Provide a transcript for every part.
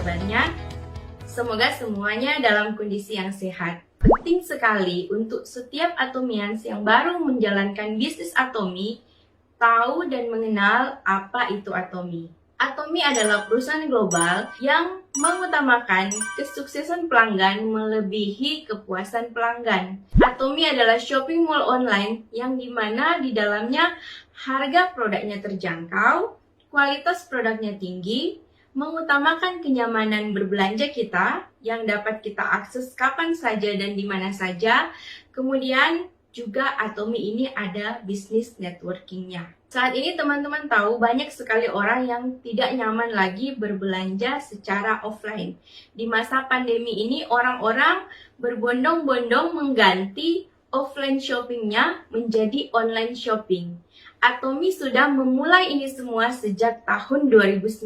kabarnya? Semoga semuanya dalam kondisi yang sehat. Penting sekali untuk setiap Atomians yang baru menjalankan bisnis Atomi tahu dan mengenal apa itu Atomi. Atomi adalah perusahaan global yang mengutamakan kesuksesan pelanggan melebihi kepuasan pelanggan. Atomi adalah shopping mall online yang dimana di dalamnya harga produknya terjangkau, kualitas produknya tinggi, mengutamakan kenyamanan berbelanja kita yang dapat kita akses kapan saja dan di mana saja. Kemudian juga Atomi ini ada bisnis networkingnya. Saat ini teman-teman tahu banyak sekali orang yang tidak nyaman lagi berbelanja secara offline. Di masa pandemi ini orang-orang berbondong-bondong mengganti offline shoppingnya menjadi online shopping. Atomi sudah memulai ini semua sejak tahun 2009.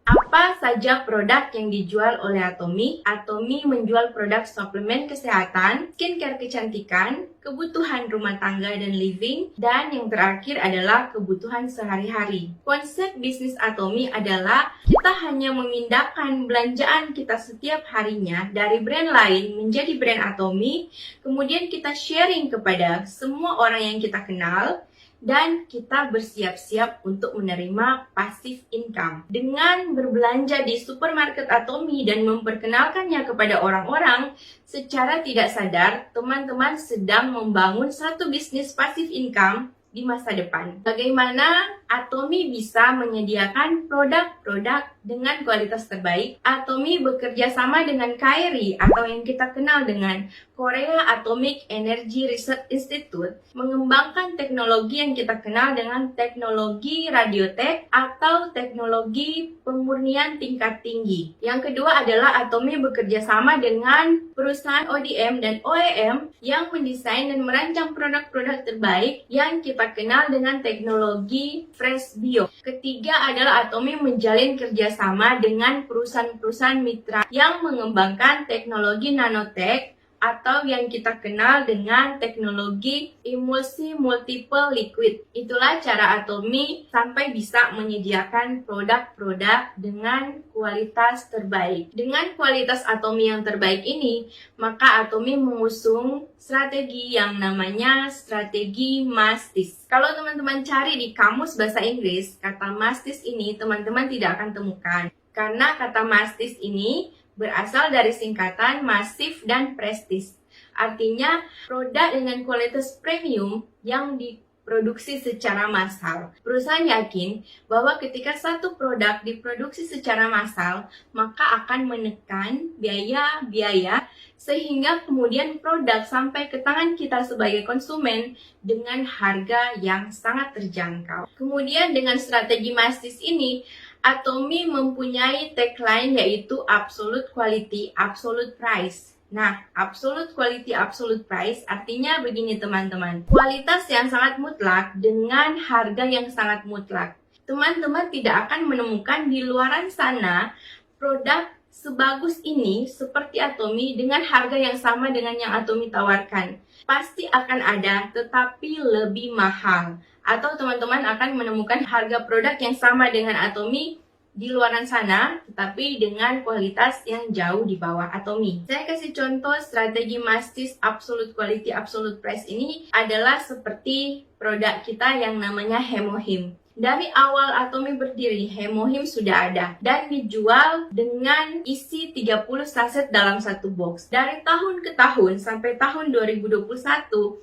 Apa saja produk yang dijual oleh Atomi? Atomi menjual produk suplemen kesehatan, skincare kecantikan, kebutuhan rumah tangga dan living, dan yang terakhir adalah kebutuhan sehari-hari. Konsep bisnis Atomi adalah kita hanya memindahkan belanjaan kita setiap harinya dari brand lain menjadi brand Atomi, kemudian kita sharing kepada semua orang yang kita kenal, dan kita bersiap-siap untuk menerima passive income. Dengan berbelanja di supermarket Atomi dan memperkenalkannya kepada orang-orang, secara tidak sadar, teman-teman sedang membangun satu bisnis passive income di masa depan. Bagaimana Atomi bisa menyediakan produk-produk dengan kualitas terbaik? Atomi bekerja sama dengan KAIRI atau yang kita kenal dengan Korea Atomic Energy Research Institute mengembangkan teknologi yang kita kenal dengan teknologi radiotek atau teknologi pemurnian tingkat tinggi. Yang kedua adalah Atomi bekerja sama dengan perusahaan ODM dan OEM yang mendesain dan merancang produk-produk terbaik yang kita kenal dengan teknologi Fresh Bio. Ketiga adalah Atomi menjalin kerjasama dengan perusahaan-perusahaan mitra yang mengembangkan teknologi nanotek atau yang kita kenal dengan teknologi emulsi multiple liquid. Itulah cara Atomi sampai bisa menyediakan produk-produk dengan kualitas terbaik. Dengan kualitas Atomi yang terbaik ini, maka Atomi mengusung strategi yang namanya strategi MASTIS. Kalau teman-teman cari di kamus bahasa Inggris, kata MASTIS ini teman-teman tidak akan temukan. Karena kata MASTIS ini berasal dari singkatan masif dan prestis. Artinya produk dengan kualitas premium yang diproduksi secara massal. Perusahaan yakin bahwa ketika satu produk diproduksi secara massal, maka akan menekan biaya-biaya sehingga kemudian produk sampai ke tangan kita sebagai konsumen dengan harga yang sangat terjangkau. Kemudian dengan strategi MASTIS ini, Atomi mempunyai tagline yaitu Absolute Quality, Absolute Price. Nah, Absolute Quality, Absolute Price artinya begini teman-teman. Kualitas yang sangat mutlak dengan harga yang sangat mutlak. Teman-teman tidak akan menemukan di luaran sana produk sebagus ini seperti Atomi dengan harga yang sama dengan yang Atomi tawarkan. Pasti akan ada, tetapi lebih mahal. Atau teman-teman akan menemukan harga produk yang sama dengan Atomi di luaran sana, tetapi dengan kualitas yang jauh di bawah Atomi. Saya kasih contoh strategi MASTIS Absolute Quality Absolute Price ini adalah seperti produk kita yang namanya Hemohim. Dari awal Atomi berdiri, Hemohim sudah ada dan dijual dengan isi 30 saset dalam satu box. Dari tahun ke tahun sampai tahun 2021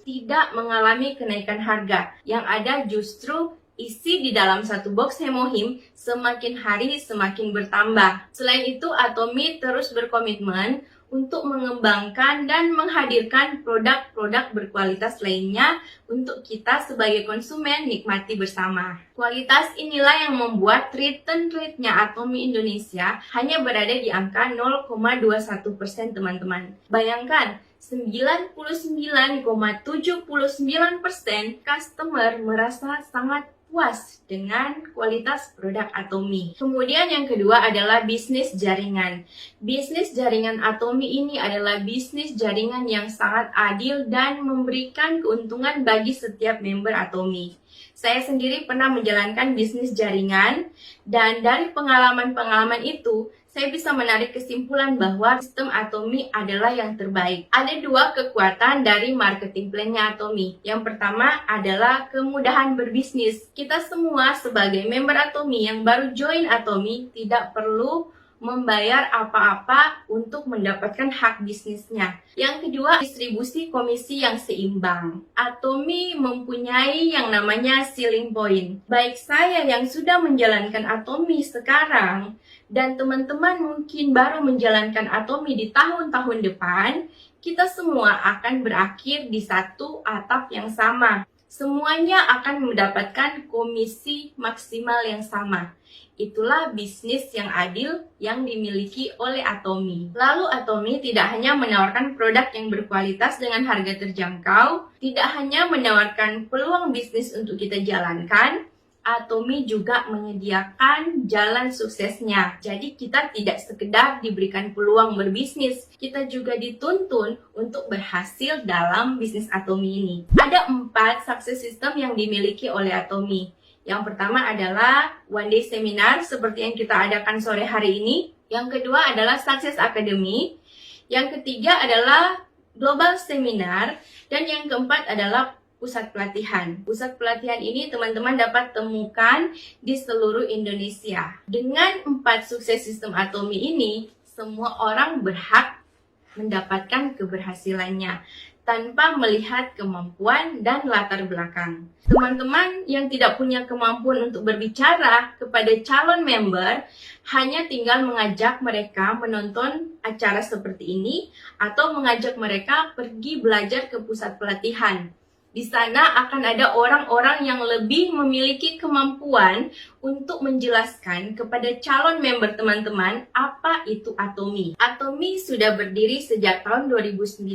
tidak mengalami kenaikan harga. Yang ada justru isi di dalam satu box Hemohim semakin hari semakin bertambah. Selain itu, Atomi terus berkomitmen untuk mengembangkan dan menghadirkan produk-produk berkualitas lainnya untuk kita sebagai konsumen nikmati bersama. Kualitas inilah yang membuat return rate-nya Atomi Indonesia hanya berada di angka 0,21% teman-teman. Bayangkan, 99,79% customer merasa sangat puas dengan kualitas produk Atomi. Kemudian yang kedua adalah bisnis jaringan. Bisnis jaringan Atomi ini adalah bisnis jaringan yang sangat adil dan memberikan keuntungan bagi setiap member Atomi. Saya sendiri pernah menjalankan bisnis jaringan dan dari pengalaman-pengalaman itu saya bisa menarik kesimpulan bahwa sistem Atomi adalah yang terbaik. Ada dua kekuatan dari marketing plan-nya Atomi. Yang pertama adalah kemudahan berbisnis. Kita semua sebagai member Atomi yang baru join Atomi tidak perlu membayar apa-apa untuk mendapatkan hak bisnisnya. Yang kedua, distribusi komisi yang seimbang. Atomi mempunyai yang namanya ceiling point. Baik saya yang sudah menjalankan Atomi sekarang dan teman-teman mungkin baru menjalankan Atomi di tahun-tahun depan, kita semua akan berakhir di satu atap yang sama. Semuanya akan mendapatkan komisi maksimal yang sama. Itulah bisnis yang adil yang dimiliki oleh Atomi. Lalu Atomi tidak hanya menawarkan produk yang berkualitas dengan harga terjangkau, tidak hanya menawarkan peluang bisnis untuk kita jalankan, Atomi juga menyediakan jalan suksesnya. Jadi kita tidak sekedar diberikan peluang berbisnis, kita juga dituntun untuk berhasil dalam bisnis Atomi ini. Ada 4 success system yang dimiliki oleh Atomi. Yang pertama adalah One Day Seminar seperti yang kita adakan sore hari ini. Yang kedua adalah Success Academy. Yang ketiga adalah Global Seminar. Dan yang keempat adalah pusat pelatihan. Pusat pelatihan ini teman-teman dapat temukan di seluruh Indonesia. Dengan 4 sukses sistem Atomi ini, semua orang berhak mendapatkan keberhasilannya tanpa melihat kemampuan dan latar belakang. Teman-teman yang tidak punya kemampuan untuk berbicara kepada calon member, hanya tinggal mengajak mereka menonton acara seperti ini atau mengajak mereka pergi belajar ke pusat pelatihan. Di sana akan ada orang-orang yang lebih memiliki kemampuan untuk menjelaskan kepada calon member teman-teman apa itu Atomi. Atomi sudah berdiri sejak tahun 2009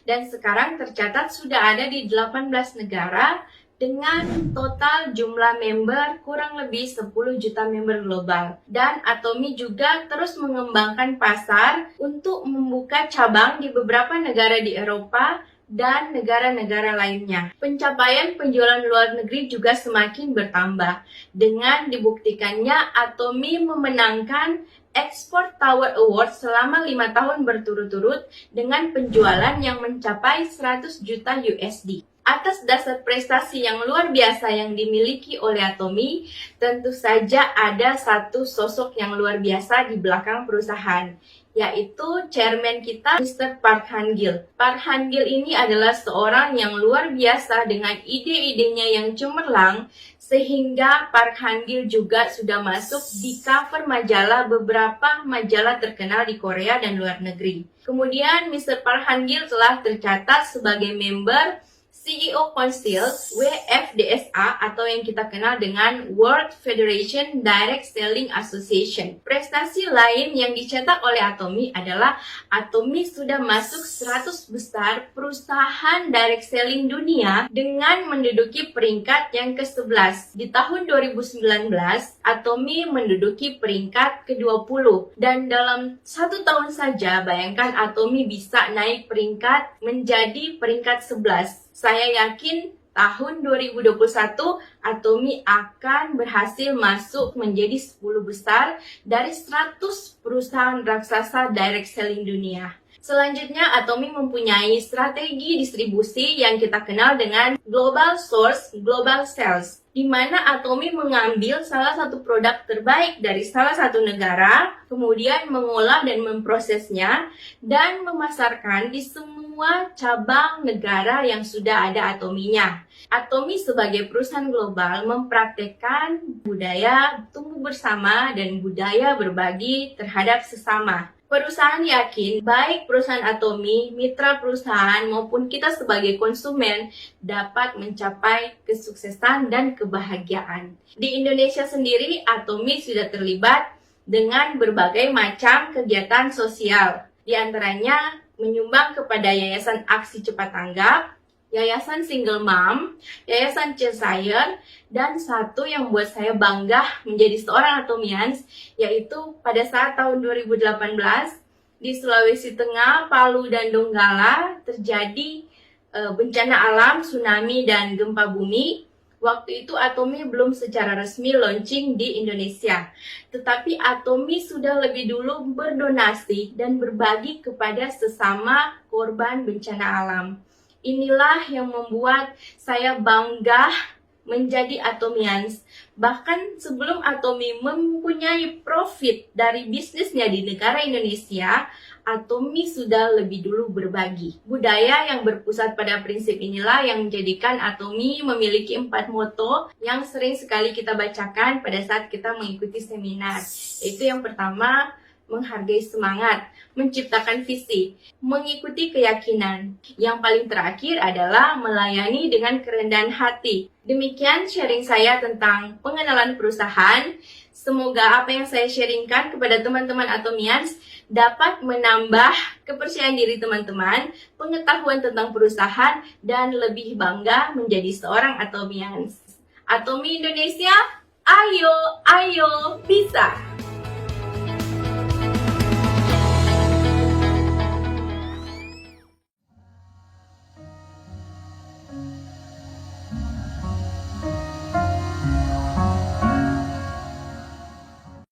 dan sekarang tercatat sudah ada di 18 negara dengan total jumlah member kurang lebih 10 juta member global. Dan Atomi juga terus mengembangkan pasar untuk membuka cabang di beberapa negara di Eropa dan negara-negara lainnya. Pencapaian penjualan luar negeri juga semakin bertambah dengan dibuktikannya Atomi memenangkan Export Tower Award selama 5 tahun berturut-turut dengan penjualan yang mencapai 100 juta USD. Atas dasar prestasi yang luar biasa yang dimiliki oleh Atomi, tentu saja ada satu sosok yang luar biasa di belakang perusahaan, yaitu chairman kita, Mr. Park Han-gil. Park Han-gil ini adalah seorang yang luar biasa dengan ide-idenya yang cemerlang, sehingga Park Han-gil juga sudah masuk di cover majalah beberapa majalah terkenal di Korea dan luar negeri. Kemudian Mr. Park Han-gil telah tercatat sebagai member CEO Council WFDSA atau yang kita kenal dengan World Federation Direct Selling Association. Prestasi lain yang dicetak oleh Atomi adalah Atomi sudah masuk 100 besar perusahaan direct selling dunia dengan menduduki peringkat yang ke-11. Di tahun 2019, Atomi menduduki peringkat ke-20 dan dalam 1 tahun saja bayangkan Atomi bisa naik peringkat menjadi peringkat 11. Saya yakin tahun 2021 Atomi akan berhasil masuk menjadi 10 besar dari 100 perusahaan raksasa direct selling dunia. Selanjutnya, Atomi mempunyai strategi distribusi yang kita kenal dengan Global Source, Global Sales, di mana Atomi mengambil salah satu produk terbaik dari salah satu negara, kemudian mengolah dan memprosesnya, dan memasarkan di semua cabang negara yang sudah ada Atominya. Atomi sebagai perusahaan global mempraktekkan budaya tumbuh bersama dan budaya berbagi terhadap sesama. Perusahaan yakin, baik perusahaan Atomi, mitra perusahaan, maupun kita sebagai konsumen dapat mencapai kesuksesan dan kebahagiaan. Di Indonesia sendiri, Atomi sudah terlibat dengan berbagai macam kegiatan sosial. Di antaranya, menyumbang kepada Yayasan Aksi Cepat Tanggap, Yayasan Single Mom, Yayasan Cheshire, dan satu yang buat saya bangga menjadi seorang Atomians, yaitu pada saat tahun 2018 di Sulawesi Tengah, Palu dan Donggala terjadi bencana alam, tsunami dan gempa bumi. Waktu itu Atomi belum secara resmi launching di Indonesia, tetapi Atomi sudah lebih dulu berdonasi dan berbagi kepada sesama korban bencana alam. Inilah yang membuat saya bangga menjadi Atomians. Bahkan sebelum Atomi mempunyai profit dari bisnisnya di negara Indonesia, Atomi sudah lebih dulu berbagi. Budaya yang berpusat pada prinsip inilah yang menjadikan Atomi memiliki 4 moto yang sering sekali kita bacakan pada saat kita mengikuti seminar. Yaitu yang pertama, menghargai semangat, menciptakan visi, mengikuti keyakinan. Yang paling terakhir adalah melayani dengan kerendahan hati. Demikian sharing saya tentang pengenalan perusahaan. Semoga apa yang saya sharingkan kepada teman-teman Atomians dapat menambah kepercayaan diri teman-teman, pengetahuan tentang perusahaan, dan lebih bangga menjadi seorang Atomians. Atomi Indonesia, ayo, ayo, bisa!